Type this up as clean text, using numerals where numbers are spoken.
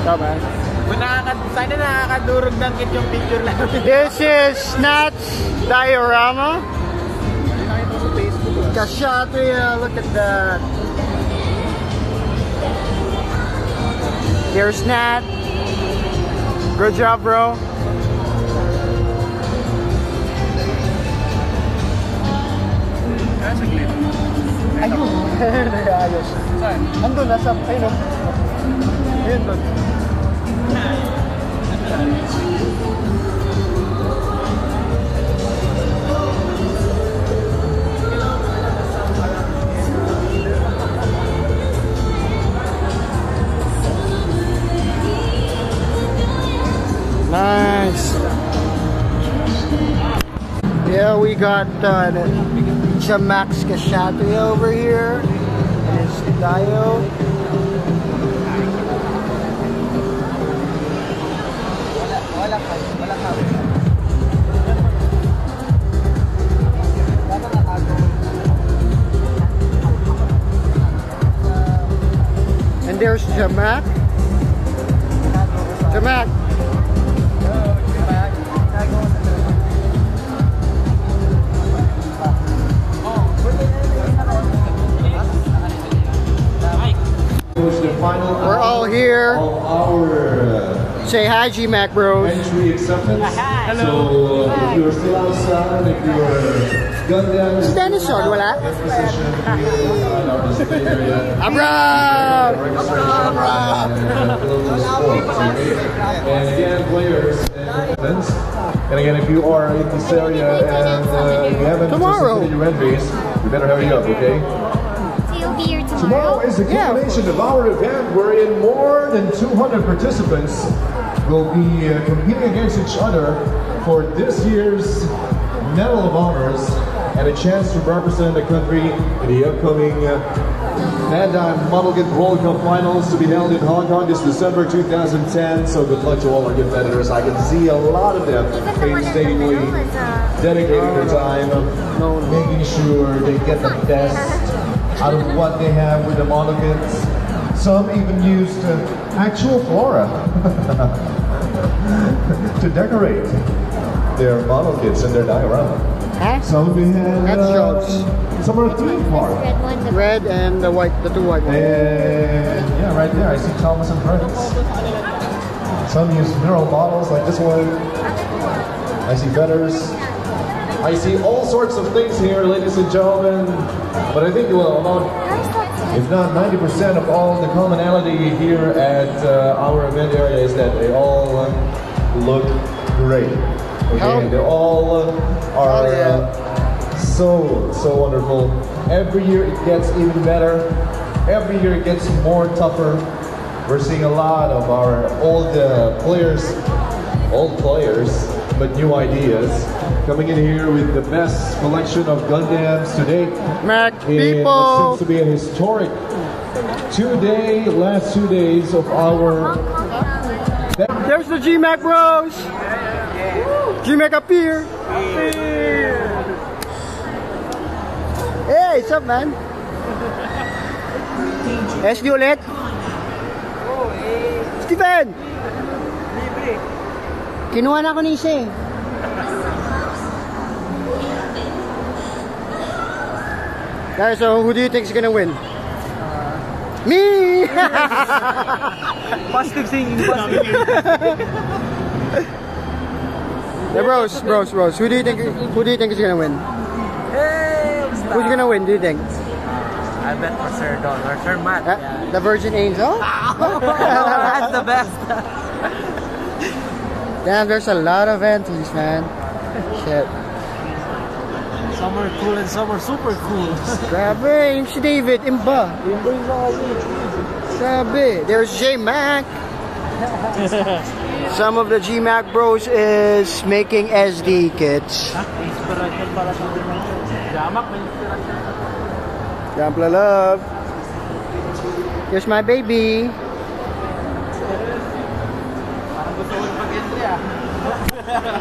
Tama. Sana nakakadurog ng kit yung picture lang. This is Snatch diorama. Kashatria, look at that. Here's Nat. Good job, bro. Ayun. Ayos. Andun, nasa, ayun. Ayun doon. Nice. Yeah, we got GMAC Kashatria over here. And it's Dio. And there's GMAC. GMAC. We're all here. Say hi, GMAC bros. Entry acceptance. Hello. So if you're still outside, if you're Gundam, Is dinosaur, wala? And again, players and again, if you are in this area and you haven't Tomorrow. your entries, you better hurry up, okay? Tomorrow is the culmination of our event wherein more than 200 participants will be competing against each other for this year's Medal of Honors and a chance to represent the country in the upcoming Bandai Model Kit World Cup Finals to be held in Hong Kong this December 2010. So good luck to all our competitors. I can see a lot of them painstakingly dedicating their time, making sure they get the best out of what they have with the model kits. Some even used actual flora to decorate their model kits and their diorama. Some we had some are theme park. Red and the white, the two white ones. And yeah, right there I see Thomas and Friends. Some use mural models like this one. I see feathers. I see all sorts of things here, ladies and gentlemen. But I think you will about, if not 90% of all the commonality here at our event area is that they all look great. Okay, they all are so wonderful. Every year it gets even better. Every year it gets more tougher. We're seeing a lot of our old players, but new ideas, coming in here with the best collection of Gundams to date. Mac In what people. seems to be a historic last 2 days of our... There's the GMAC bros. GMAC up here. Hey, what's up, man? SD ulit. Steven! Kinuha na ako ni isa eh. Guys, so who do you think is gonna win? Me! Positive singing, positive. Yeah, bros. Who do you think is gonna win? Hey, Who's gonna win, do you think? I bet for Sir Don or Sir Matt. Yeah. The Virgin Angel? That's the best. Damn, there's a lot of entries, man. Shit. Some are cool and some are super cool. Grabe, yung si David, imba. Grabe. There's GMAC. Some of the GMAC bros is making SD kits. GUNPLA Love. Here's my baby.